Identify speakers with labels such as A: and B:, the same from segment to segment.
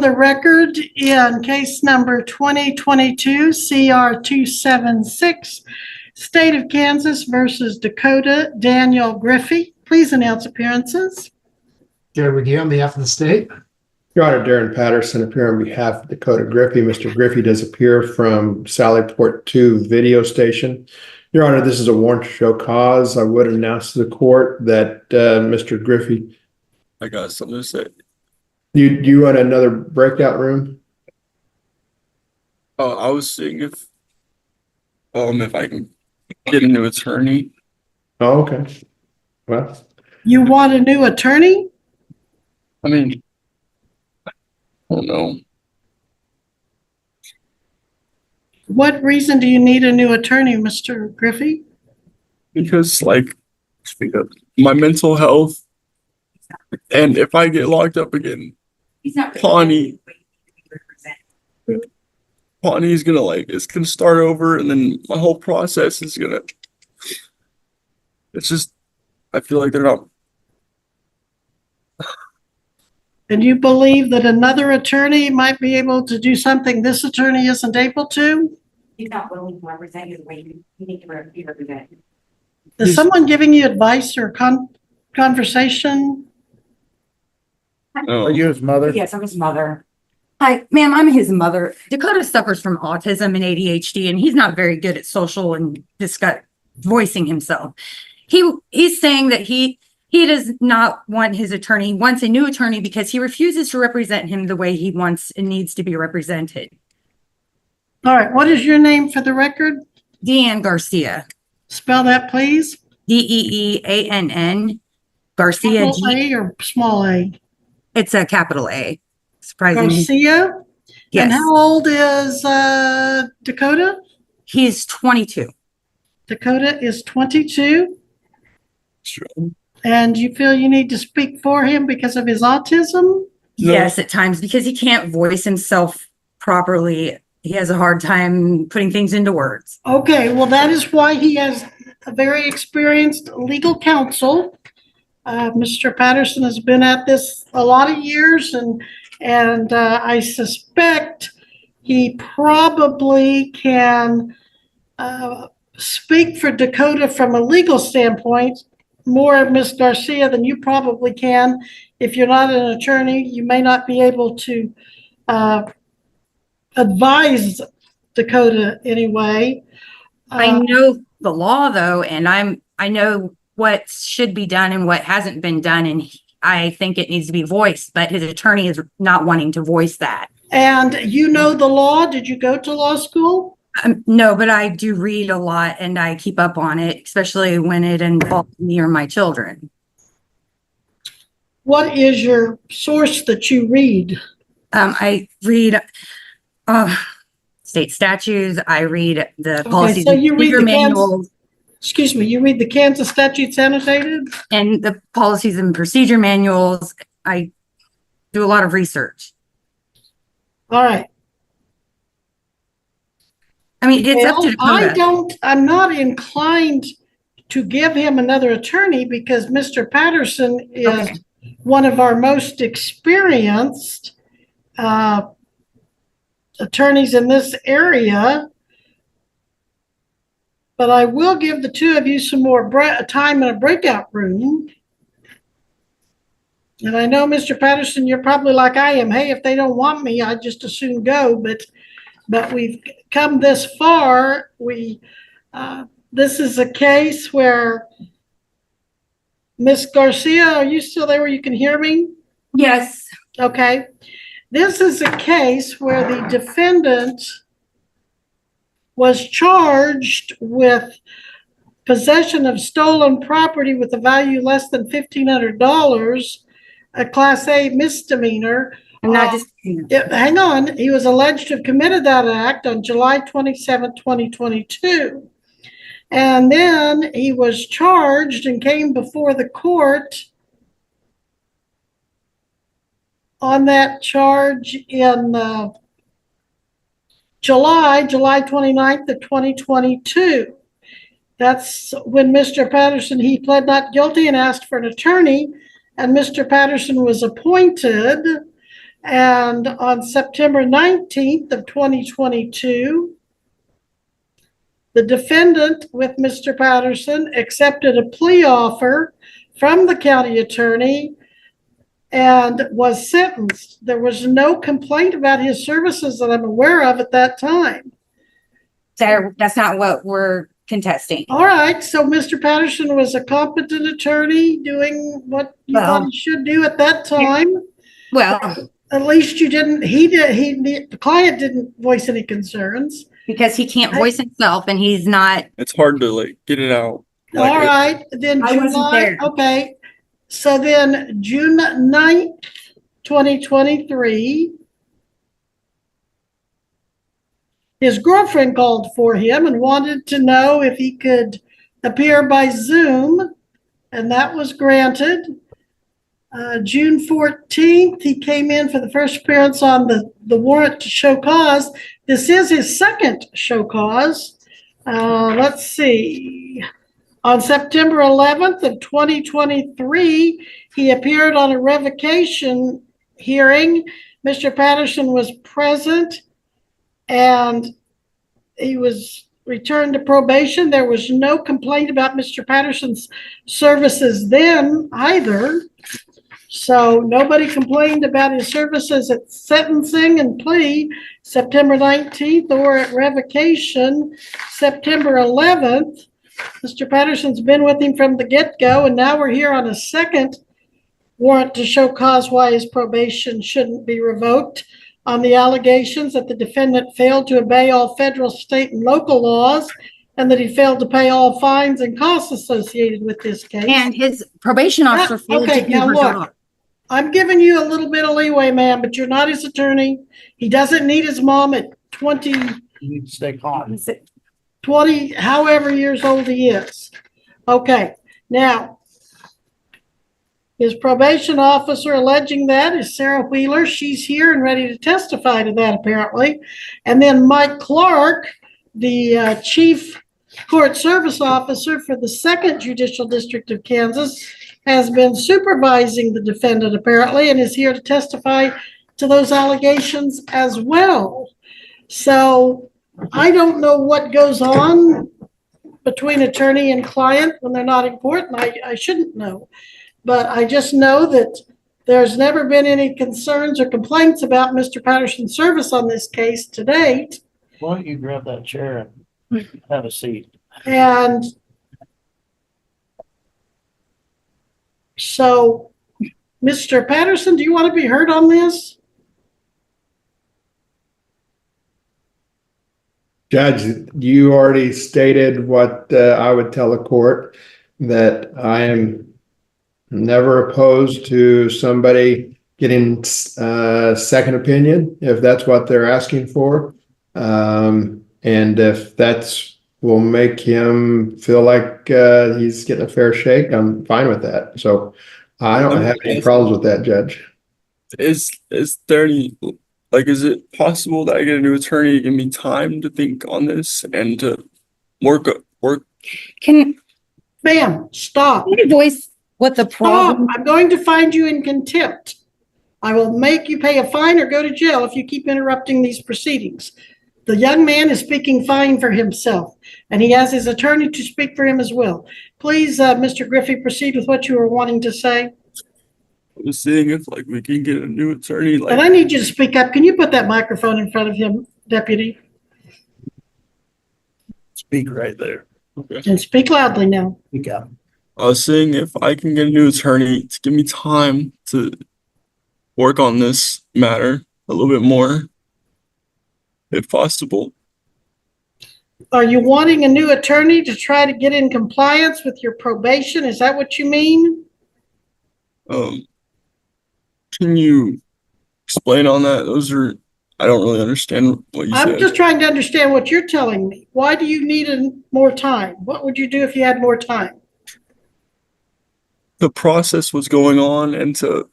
A: the record in case number 2022 CR 276, State of Kansas versus Dakota, Daniel Griffey. Please announce appearances.
B: Jared McGee on behalf of the state.
C: Your Honor, Darren Patterson appear on behalf of Dakota Griffey. Mr. Griffey does appear from Sallyport 2 video station. Your Honor, this is a warrant to show cause. I would announce to the court that Mr. Griffey.
D: I got something to say.
C: You want another breakout room?
D: Oh, I was seeing if I can get a new attorney.
C: Oh, okay. Well,
A: You want a new attorney?
D: I mean, I don't know.
A: What reason do you need a new attorney, Mr. Griffey?
D: Because like my mental health, and if I get locked up again, Pawnee is gonna it's gonna start over, and then my whole process is gonna. It's just, I feel like they're not.
A: And you believe that another attorney might be able to do something this attorney isn't able to?
E: He's not willing to represent you the way you need to be represented.
A: Is someone giving you advice or conversation?
D: Oh.
B: Are you his mother?
E: Yes, I'm his mother. Hi, ma'am, I'm his mother. Dakota suffers from autism and ADHD, and he's not very good at social and voicing himself. He's saying that he does not want his attorney. He wants a new attorney because he refuses to represent him the way he wants and needs to be represented.
A: All right. What is your name for the record?
E: Deanne Garcia.
A: Spell that, please.
E: Deann Garcia.
A: Capital A or small a?
E: It's a capital A. Surprisingly.
A: Garcia?
E: Yes.
A: And how old is Dakota?
E: He's 22.
A: Dakota is 22.
D: Sure.
A: And you feel you need to speak for him because of his autism?
D: No.
E: Yes, at times, because he can't voice himself properly. He has a hard time putting things into words.
A: Okay, well, that is why he has a very experienced legal counsel. Mr. Patterson has been at this a lot of years, and I suspect he probably can speak for Dakota from a legal standpoint more of Ms. Garcia than you probably can. If you're not an attorney, you may not be able to advise Dakota anyway.
E: I know the law though, and I know what should be done and what hasn't been done, and I think it needs to be voiced, but his attorney is not wanting to voice that.
A: And you know the law? Did you go to law school?
E: No, but I do read a lot and I keep up on it, especially when it involves me or my children.
A: What is your source that you read?
E: I read state statutes. I read the policies and procedure manuals.
A: Excuse me, you read the Kansas statutes annotated?
E: And the policies and procedure manuals. I do a lot of research.
A: All right.
E: I mean, it's up to Dakota.
A: I'm not inclined to give him another attorney because Mr. Patterson is one of our most experienced attorneys in this area. But I will give the two of you some more time in a breakout room. And I know, Mr. Patterson, you're probably like I am. Hey, if they don't want me, I just as soon go. But we've come this far. This is a case where Miss Garcia, are you still there where you can hear me?
E: Yes.
A: Okay. This is a case where the defendant was charged with possession of stolen property with a value less than $1,500, a Class A misdemeanor. Hang on. He was alleged to have committed that act on July 27, 2022. And then he was charged and came before the court on that charge in July 29th of 2022. That's when Mr. Patterson, he pled not guilty and asked for an attorney, and Mr. Patterson was appointed. And on September 19th of 2022, the defendant with Mr. Patterson accepted a plea offer from the county attorney and was sentenced. There was no complaint about his services that I'm aware of at that time.
E: So that's not what we're contesting.
A: All right, so Mr. Patterson was a competent attorney doing what you thought he should do at that time.
E: Well,
A: at least you didn't, the client didn't voice any concerns.
E: because he can't voice himself and he's not.
D: It's hard to like get it out. Like
A: All right, then
E: I wasn't
A: July,
E: there.
A: okay. So then June 9th, 2023, his girlfriend called for him and wanted to know if he could appear by Zoom, and that was granted. June 14th, he came in for the first appearance on the warrant to show cause. This is his second show cause. Let's see. On September 11th of 2023, he appeared on a revocation hearing. Mr. Patterson was present and he was returned to probation. There was no complaint about Mr. Patterson's services then either. So nobody complained about his services at sentencing and plea September 19th or at revocation September 11th. Mr. Patterson's been with him from the get-go, and now we're here on a second warrant to show cause why his probation shouldn't be revoked on the allegations that the defendant failed to obey all federal, state, and local laws, and that he failed to pay all fines and costs associated with this case.
E: And his probation officer failed to do her job.
A: I'm giving you a little bit of leeway, ma'am, but you're not his attorney. He doesn't need his mom at 20,
B: You need to stay calm.
A: 20, however years old he is. Okay, now, his probation officer alleging that is Sarah Wheeler. She's here and ready to testify to that, apparently. And then Mike Clark, the chief court service officer for the 2nd Judicial District of Kansas, has been supervising the defendant, apparently, and is here to testify to those allegations as well. So I don't know what goes on between attorney and client when they're not in court, and I shouldn't know. But I just know that there's never been any concerns or complaints about Mr. Patterson's service on this case to date.
B: Why don't you grab that chair and have a seat?
A: And so, Mr. Patterson, do you want to be heard on this?
C: Judge, you already stated what I would tell the court, that I am never opposed to somebody getting second opinion if that's what they're asking for. And if that's will make him feel like he's getting a fair shake, I'm fine with that. So I don't have any problems with that, Judge.
D: Is there any, like, is it possible that I get a new attorney to give me time to think on this and to work?
E: Can
A: Ma'am, stop.
E: you voice what the problem?
A: I'm going to find you in contempt. I will make you pay a fine or go to jail if you keep interrupting these proceedings. The young man is speaking fine for himself, and he has his attorney to speak for him as well. Please, Mr. Griffey, proceed with what you were wanting to say.
D: I was seeing if like we can get a new attorney.
A: And I need you to speak up. Can you put that microphone in front of him, Deputy?
B: Speak right there.
D: Okay.
A: And speak loudly now.
B: Speak up.
D: I was seeing if I can get a new attorney to give me time to work on this matter a little bit more, if possible.
A: Are you wanting a new attorney to try to get in compliance with your probation? Is that what you mean?
D: Can you explain on that? I don't really understand what you said.
A: I'm just trying to understand what you're telling me. Why do you need more time? What would you do if you had more time?
D: The process was going on and to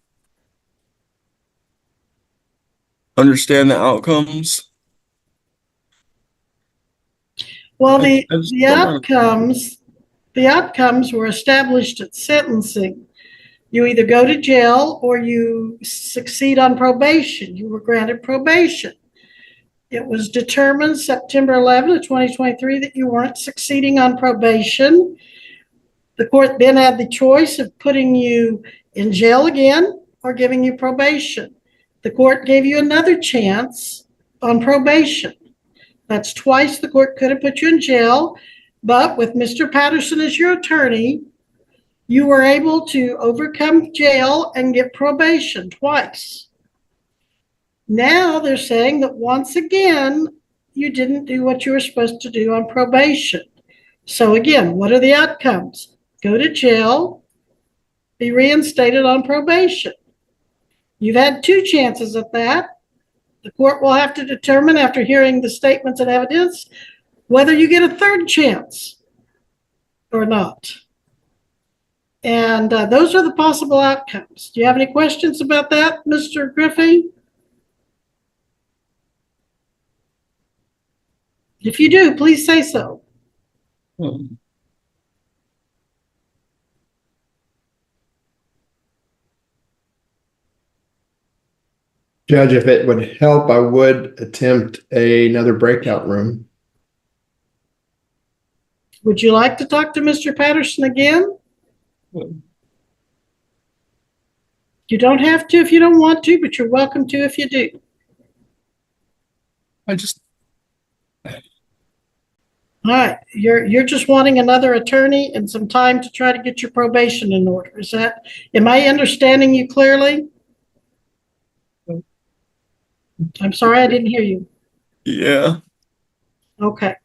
D: understand the outcomes.
A: Well, the outcomes were established at sentencing. You either go to jail or you succeed on probation. You were granted probation. It was determined September 11 of 2023 that you weren't succeeding on probation. The court then had the choice of putting you in jail again or giving you probation. The court gave you another chance on probation. That's twice the court could have put you in jail, but with Mr. Patterson as your attorney, you were able to overcome jail and get probation twice. Now they're saying that once again, you didn't do what you were supposed to do on probation. So again, what are the outcomes? Go to jail, be reinstated on probation. You've had two chances at that. The court will have to determine after hearing the statements and evidence whether you get a third chance or not. And those are the possible outcomes. Do you have any questions about that, Mr. Griffey? If you do, please say so.
C: Judge, if it would help, I would attempt another breakout room.
A: Would you like to talk to Mr. Patterson again? You don't have to if you don't want to, but you're welcome to if you do. All right, you're just wanting another attorney and some time to try to get your probation in order. Is that, am I understanding you clearly? I'm sorry, I didn't hear you.
D: Yeah.
A: Okay.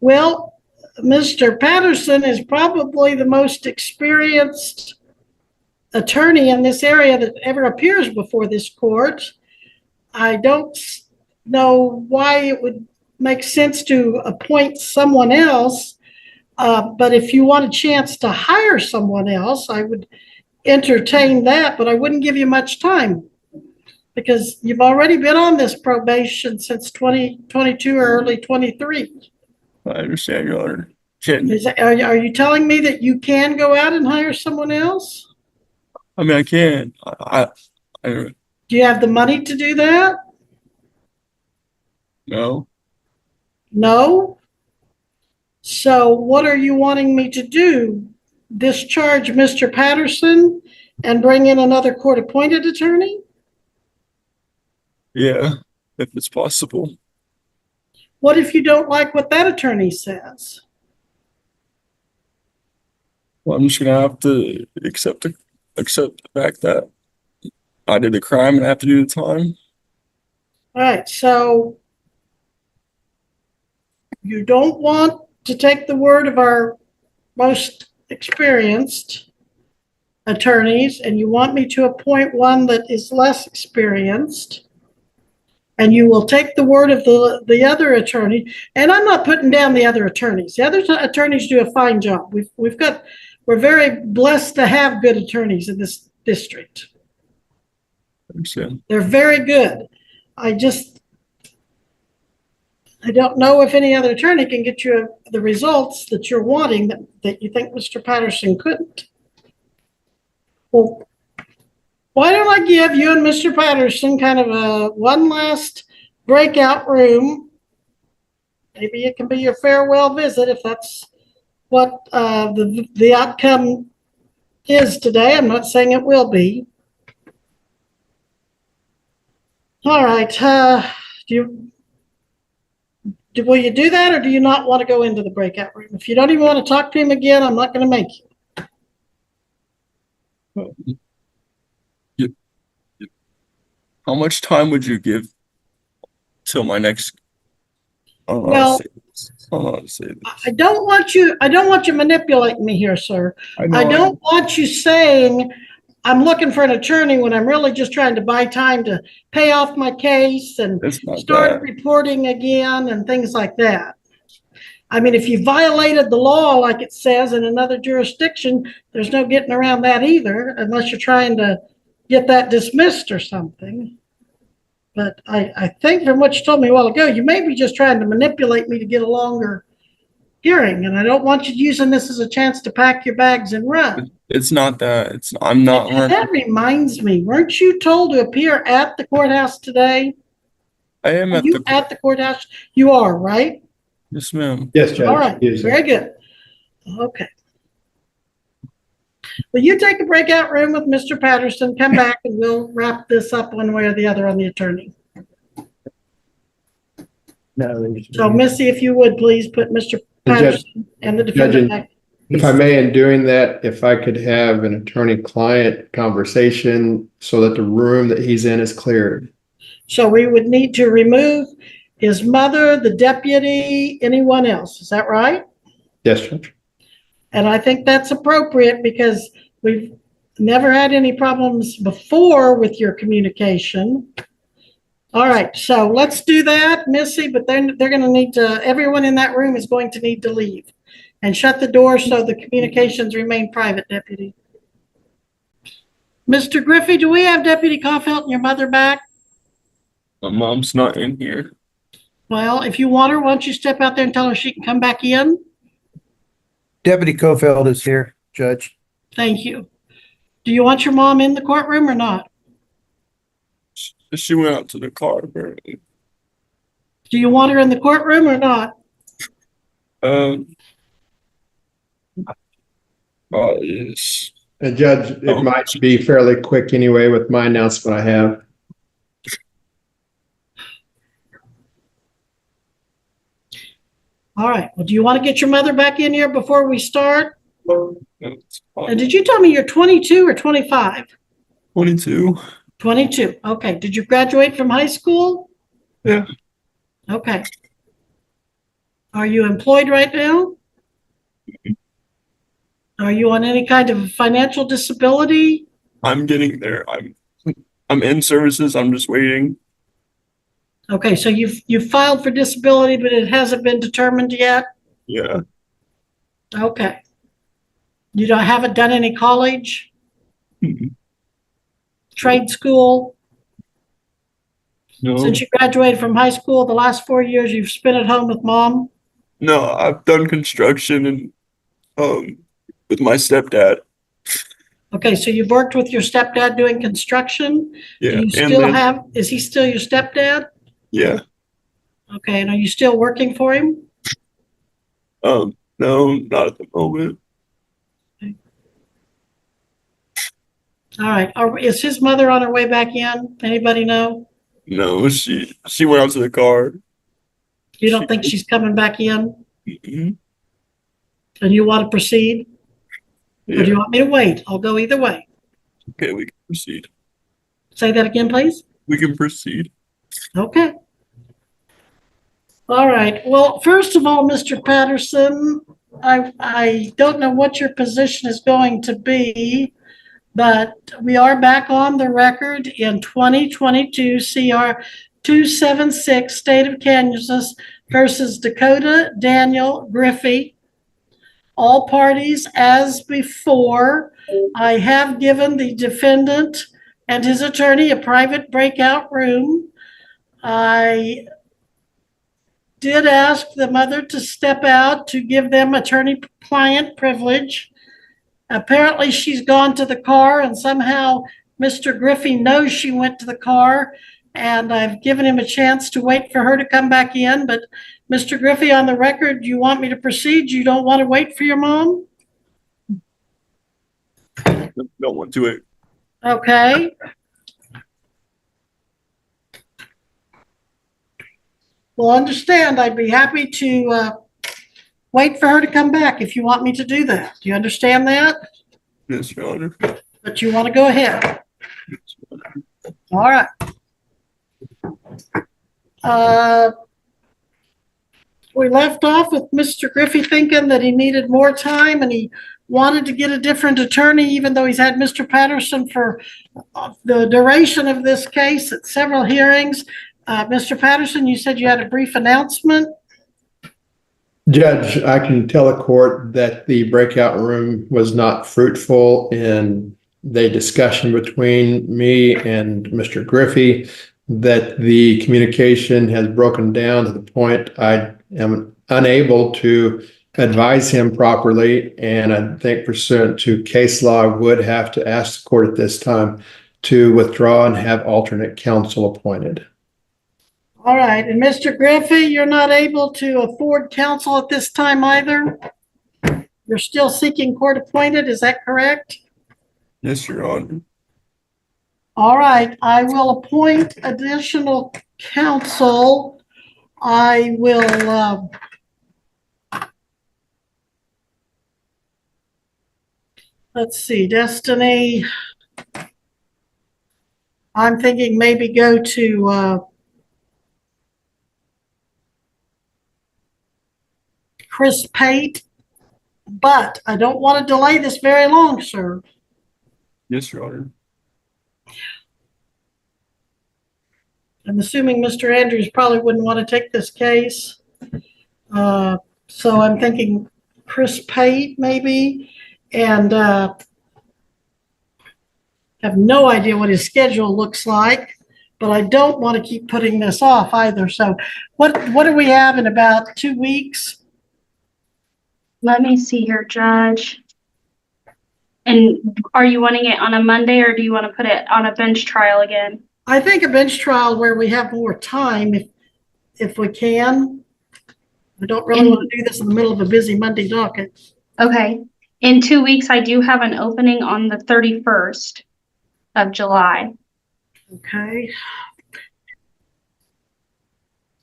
A: Well, Mr. Patterson is probably the most experienced attorney in this area that ever appears before this court. I don't know why it would make sense to appoint someone else, but if you want a chance to hire someone else, I would entertain that, but I wouldn't give you much time because you've already been on this probation since 2022 or early 23.
D: I understand, Your Honor.
A: Are you telling me that you can go out and hire someone else?
D: I mean, I can. I
A: Do you have the money to do that?
D: No.
A: No? So what are you wanting me to do? Discharge Mr. Patterson and bring in another court-appointed attorney?
D: Yeah, if it's possible.
A: What if you don't like what that attorney says?
D: Well, I'm just gonna have to accept the fact that I did the crime and I have to do the time.
A: All right, so you don't want to take the word of our most experienced attorneys, and you want me to appoint one that is less experienced, and you will take the word of the other attorney. And I'm not putting down the other attorneys. The other attorneys do a fine job. We're very blessed to have good attorneys in this district.
D: I understand.
A: They're very good. I don't know if any other attorney can get you the results that you're wanting that you think Mr. Patterson couldn't. Well, why don't I give you and Mr. Patterson kind of a one last breakout room? Maybe it can be your farewell visit if that's what the outcome is today. I'm not saying it will be. All right. Will you do that, or do you not want to go into the breakout room? If you don't even want to talk to him again, I'm not going to make you.
D: How much time would you give till my next? I don't know
A: Well,
D: how to say this.
A: I don't want you manipulating me here, sir. I don't want you saying I'm looking for an attorney when I'm really just trying to buy time to pay off my case and start reporting again and things like that. I mean, if you violated the law like it says in another jurisdiction, there's no getting around that either, unless you're trying to get that dismissed or something. But I think from what you told me a while ago, you may be just trying to manipulate me to get a longer hearing, and I don't want you using this as a chance to pack your bags and run.
D: It's not that. I'm not running.
A: That reminds me, weren't you told to appear at the courthouse today?
D: I am
A: Are
D: at
A: you
D: the.
A: at the courthouse? You are, right?
D: Yes, ma'am.
C: Yes, Judge.
A: All right,
C: Yes, sir.
A: very good. Okay. Will you take a breakout room with Mr. Patterson, come back, and we'll wrap this up one way or the other on the attorney.
B: No,
A: So Missy, if you would, please put Mr. Patterson and the defendant back.
C: If I may, in doing that, if I could have an attorney-client conversation so that the room that he's in is cleared.
A: So we would need to remove his mother, the deputy, anyone else. Is that right?
C: Yes, Judge.
A: And I think that's appropriate because we've never had any problems before with your communication. All right, so let's do that, Missy, but they're going to need to, everyone in that room is going to need to leave and shut the door so the communications remain private, Deputy. Mr. Griffey, do we have Deputy Caulfield and your mother back?
D: My mom's not in here.
A: Well, if you want her, why don't you step out there and tell her she can come back in?
B: Deputy Cofield is here, Judge.
A: Thank you. Do you want your mom in the courtroom or not?
D: She went out to the car, apparently.
A: Do you want her in the courtroom or not?
D: Yes.
C: And Judge, it might be fairly quick anyway with my announcement I have.
A: All right. Well, do you want to get your mother back in here before we start?
D: That's fine.
A: And did you tell me you're 22 or 25?
D: 22.
A: 22. Okay. Did you graduate from high school?
D: Yeah.
A: Okay. Are you employed right now? Are you on any kind of financial disability?
D: I'm getting there. I'm in services. I'm just waiting.
A: Okay, so you've filed for disability, but it hasn't been determined yet?
D: Yeah.
A: Okay. You haven't done any college?
D: Mhm.
A: Trade school?
D: No.
A: Since you graduated from high school, the last 4 years you've spent at home with mom?
D: No, I've done construction and with my stepdad.
A: Okay, so you've worked with your stepdad doing construction?
D: Yeah.
A: Do you
D: And
A: still
D: then,
A: is he still your stepdad?
D: yeah.
A: Okay, and are you still working for him?
D: No, not at the moment.
A: All right, is his mother on her way back in? Anybody know?
D: No, she went out to the car.
A: You don't think she's coming back in?
D: Mhm.
A: And you want to proceed? Or do you
D: Yeah.
A: want me to wait? I'll go either way.
D: Okay, we can proceed.
A: Say that again, please.
D: We can proceed.
A: Okay. All right. Well, first of all, Mr. Patterson, I don't know what your position is going to be, but we are back on the record in 2022 CR 276, State of Kansas versus Dakota Daniel Griffey. All parties as before. I have given the defendant and his attorney a private breakout room. I did ask the mother to step out to give them attorney-client privilege. Apparently she's gone to the car and somehow Mr. Griffey knows she went to the car, and I've given him a chance to wait for her to come back in. But Mr. Griffey, on the record, you want me to proceed? You don't want to wait for your mom?
D: Don't want to wait.
A: Okay. Well, understand, I'd be happy to wait for her to come back if you want me to do that. Do you understand that?
D: Yes, Your Honor.
A: But you want to go ahead. All right. We left off with Mr. Griffey thinking that he needed more time and he wanted to get a different attorney, even though he's had Mr. Patterson for the duration of this case at several hearings. Mr. Patterson, you said you had a brief announcement.
C: Judge, I can tell the court that the breakout room was not fruitful in the discussion between me and Mr. Griffey, that the communication has broken down to the point I am unable to advise him properly. And I think pursuant to case law, I would have to ask the court at this time to withdraw and have alternate counsel appointed.
A: All right, and Mr. Griffey, you're not able to afford counsel at this time either? You're still seeking court appointed, is that correct?
D: Yes, Your Honor.
A: All right, I will appoint additional counsel. I will, let's see, Destiny. I'm thinking maybe go to, Chris Pate, but I don't want to delay this very long, sir.
D: Yes, Your Honor.
A: I'm assuming Mr. Andrews probably wouldn't want to take this case. So I'm thinking Chris Pate maybe, and have no idea what his schedule looks like, but I don't want to keep putting this off either. So what do we have in about 2 weeks?
F: Let me see here, Judge. And are you wanting it on a Monday, or do you want to put it on a bench trial again?
A: I think a bench trial where we have more time if we can. I don't really want to do this in the middle of a busy Monday docket.
F: Okay. In 2 weeks, I do have an opening on the 31st of July.
A: Okay.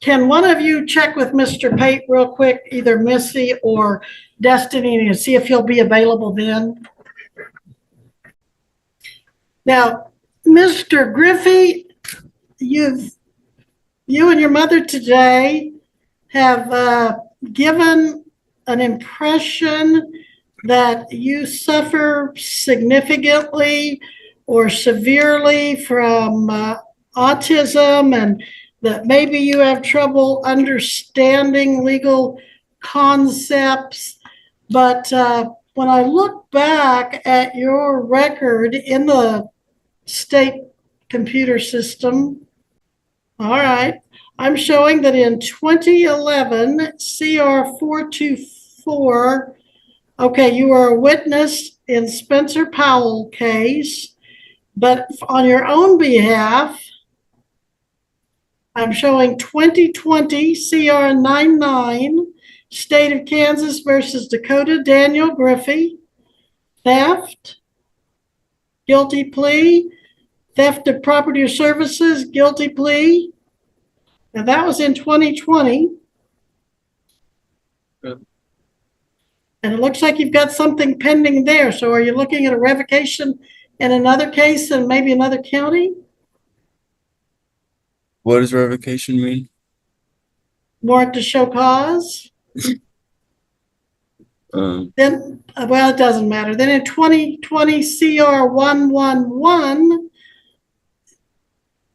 A: Can one of you check with Mr. Pate real quick, either Missy or Destiny, and see if he'll be available then? Now, Mr. Griffey, you and your mother today have given an impression that you suffer significantly or severely from autism, and that maybe you have trouble understanding legal concepts. But when I look back at your record in the state computer system, all right, I'm showing that in 2011, CR 424, okay, you were a witness in Spencer Powell case, but on your own behalf, I'm showing 2020 CR 99, State of Kansas versus Dakota Daniel Griffey, theft, guilty plea, theft of property or services, guilty plea. Now that was in 2020.
D: Good.
A: And it looks like you've got something pending there. So are you looking at a revocation in another case and maybe another county?
D: What does revocation mean?
A: Warrant to show cause? Then, well, it doesn't matter. Then in 2020 CR 111,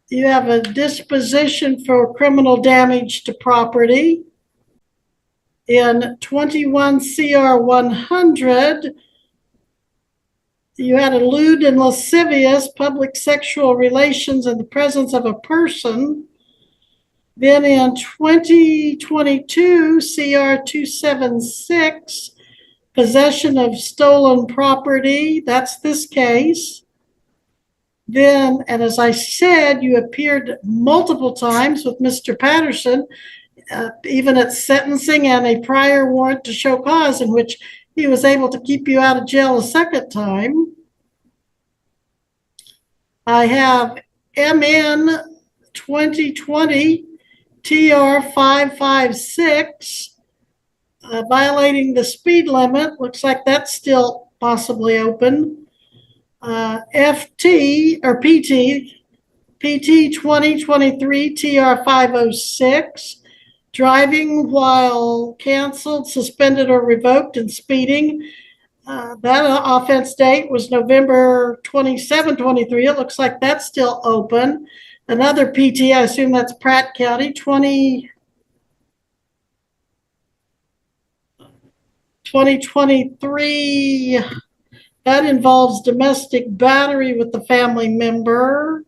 A: you have a disposition for criminal damage to property. In 21 CR 100, you had a lewd and lascivious public sexual relations in the presence of a person. Then in 2022 CR 276, possession of stolen property, that's this case. Then, and as I said, you appeared multiple times with Mr. Patterson, even at sentencing and a prior warrant to show cause in which he was able to keep you out of jail a second time. I have MN 2020 TR 556, violating the speed limit. Looks like that's still possibly open. FT or PT 2023 TR 506, driving while canceled, suspended, or revoked and speeding. That offense date was November 27, 23. It looks like that's still open. Another PT, I assume that's Pratt County, 2023. That involves domestic battery with the family member.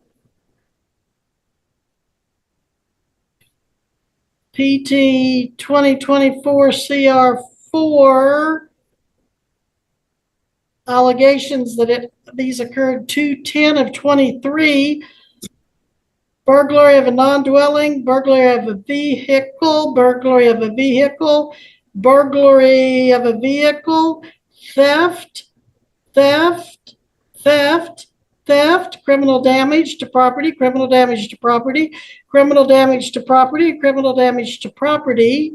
A: PT 2024 CR 4 allegations that these occurred 2/10 of 23. Burglary of a non-dwelling, burglary of a vehicle, burglary of a vehicle, burglary of a vehicle, theft, theft, theft, theft, criminal damage to property, criminal damage to property, criminal damage to property, criminal damage to property.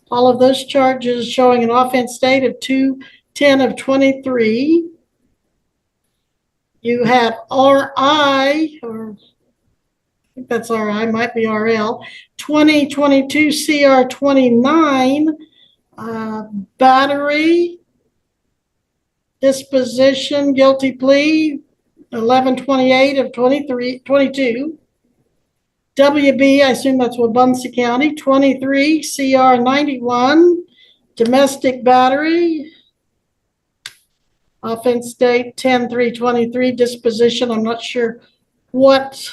A: All of those charges showing an offense date of 2/10 of 23. You have RI, or I think that's RI, might be RL, 2022 CR 29, battery, disposition, guilty plea, 11/28 of 22. WB, I assume that's Wabunsee County, 23 CR 91, domestic battery, offense date 10/3/23, disposition, I'm not sure what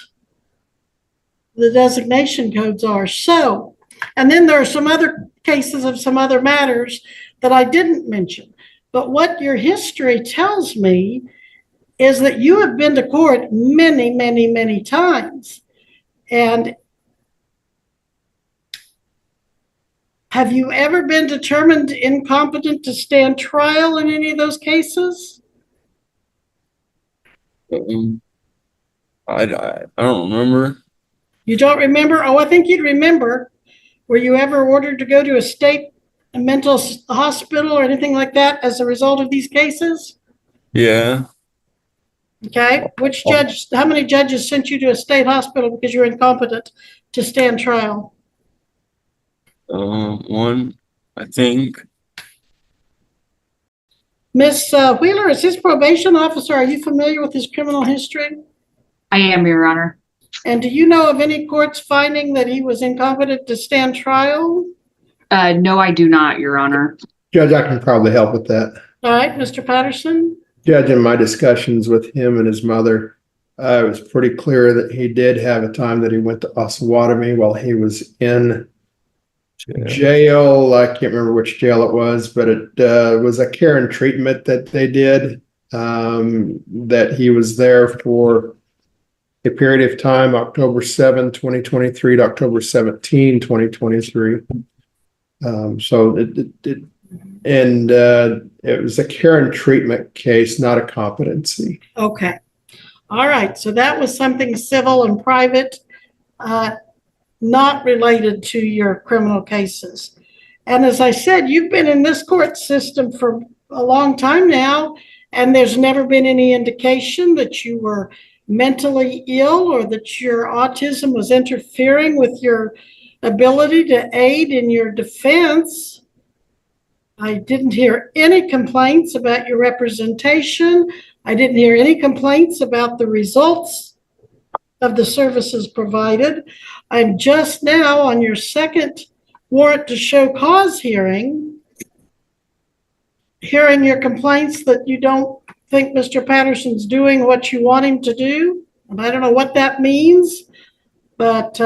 A: the designation codes are. So, and then there are some other cases of some other matters that I didn't mention. But what your history tells me is that you have been to court many, many, many times. And have you ever been determined incompetent to stand trial in any of those cases?
D: I don't remember.
A: You don't remember? Oh, I think you'd remember. Were you ever ordered to go to a state mental hospital or anything like that as a result of these cases?
D: Yeah.
A: Okay. Which judge, how many judges sent you to a state hospital because you were incompetent to stand trial?
D: One, I think.
A: Miss Wheeler, is his probation officer, are you familiar with his criminal history?
G: I am, Your Honor.
A: And do you know of any courts finding that he was incompetent to stand trial?
G: No, I do not, Your Honor.
C: Judge, I can probably help with that.
A: All right, Mr. Patterson.
C: Judge, in my discussions with him and his mother, it was pretty clear that he did have a time that he went to Osawatomie while he was in jail. I can't remember which jail it was, but it was a care and treatment that they did, that he was there for a period of time, October 7, 2023 to October 17, 2023. So it was a care and treatment case, not a competency.
A: Okay. All right. So that was something civil and private, not related to your criminal cases. And as I said, you've been in this court system for a long time now, and there's never been any indication that you were mentally ill or that your autism was interfering with your ability to aid in your defense. I didn't hear any complaints about your representation. I didn't hear any complaints about the results of the services provided. I'm just now on your second warrant to show cause hearing, hearing your complaints that you don't think Mr. Patterson's doing what you want him to do. And I don't know what that means, but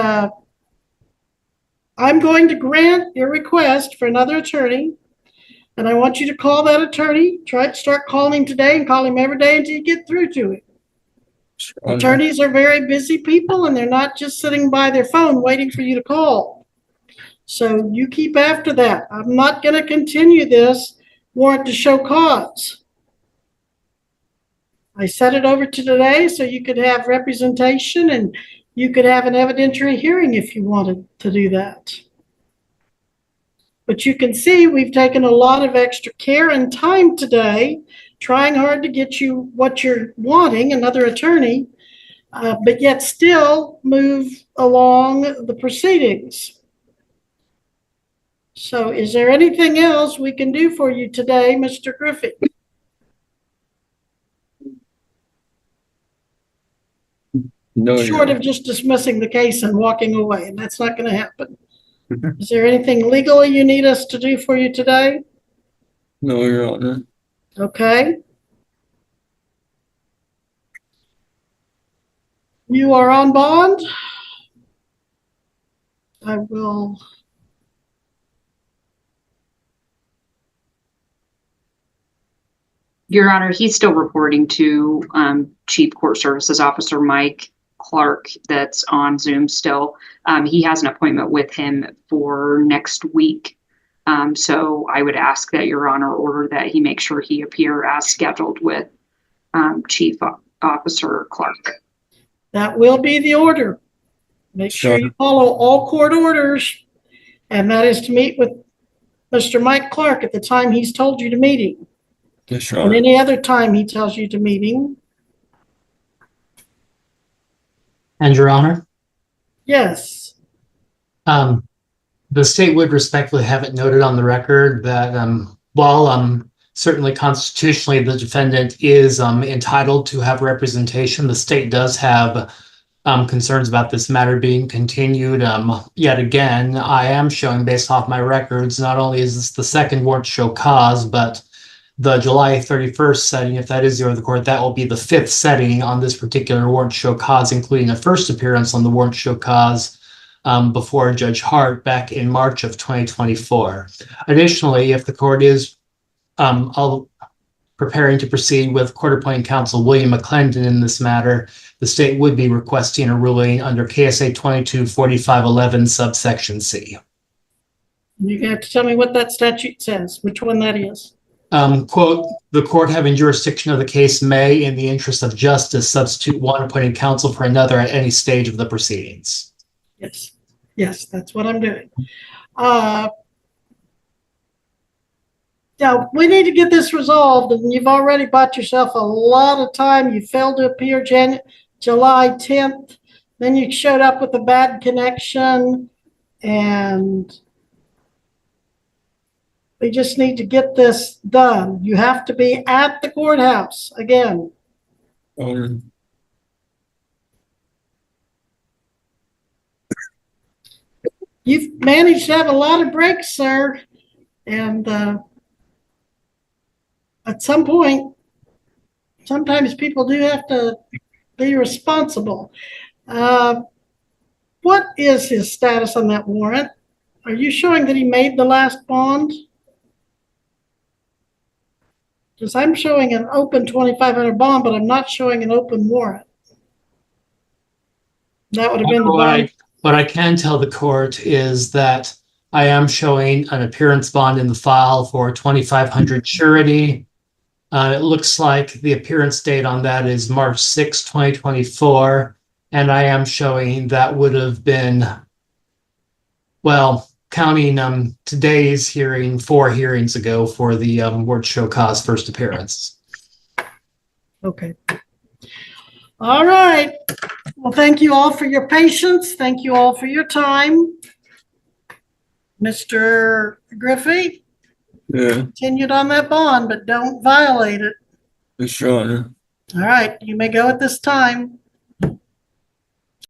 A: I'm going to grant your request for another attorney. And I want you to call that attorney. Start calling him today and call him every day until you get through to him. Attorneys are very busy people, and they're not just sitting by their phone waiting for you to call. So you keep after that. I'm not going to continue this warrant to show cause. I set it over to today so you could have representation and you could have an evidentiary hearing if you wanted to do that. But you can see we've taken a lot of extra care and time today, trying hard to get you what you're wanting, another attorney, but yet still move along the proceedings. So is there anything else we can do for you today, Mr. Griffey?
D: No,
A: Short of just dismissing the case and walking away, and that's not going to happen. Is there anything legally you need us to do for you today?
D: No, Your Honor.
A: Okay. You are on bond. I will
G: Your Honor, he's still reporting to Chief Court Services Officer Mike Clark that's on Zoom still. He has an appointment with him for next week. So I would ask that Your Honor order that he make sure he appear as scheduled with Chief Officer Clark.
A: That will be the order. Make sure you follow all court orders, and that is to meet with Mr. Mike Clark at the time he's told you to meet him.
D: Yes, Your
A: And
D: Honor.
A: any other time he tells you to meet him.
H: And Your Honor,
A: Yes.
H: the state would respectfully have it noted on the record that while certainly constitutionally the defendant is entitled to have representation, the state does have concerns about this matter being continued. Yet again, I am showing based off my records, not only is this the second warrant to show cause, but the July 31st setting, if that is the order of the court, that will be the 5th setting on this particular warrant to show cause, including a first appearance on the warrant to show cause before Judge Hart back in March of 2024. Additionally, if the court is preparing to proceed with court-appointed counsel William McClendon in this matter, the state would be requesting a ruling under KSA 224511 subsection C.
A: You have to tell me what that statute says, which one that is.
H: Quote, the court having jurisdiction of the case may, in the interest of justice, substitute one appointed counsel for another at any stage of the proceedings.
A: Yes. Yes, that's what I'm doing. Now, we need to get this resolved, and you've already bought yourself a lot of time. You failed to appear July 10th. Then you showed up with a bad connection, and we just need to get this done. You have to be at the courthouse again. You've managed to have a lot of breaks, sir, and at some point, sometimes people do have to be responsible. What is his status on that warrant? Are you showing that he made the last bond? Because I'm showing an open $2,500 bond, but I'm not showing an open warrant. That would have been the bond.
H: What I can tell the court is that I am showing an appearance bond in the file for $2,500 surety. It looks like the appearance date on that is March 6, 2024. And I am showing that would have been, well, counting today's hearing, 4 hearings ago for the warrant to show cause first appearance.
A: Okay. All right. Well, thank you all for your patience. Thank you all for your time. Mr. Griffey, continued on that bond, but don't violate it.
D: Yes, Your Honor.
A: All right. You may go at this time.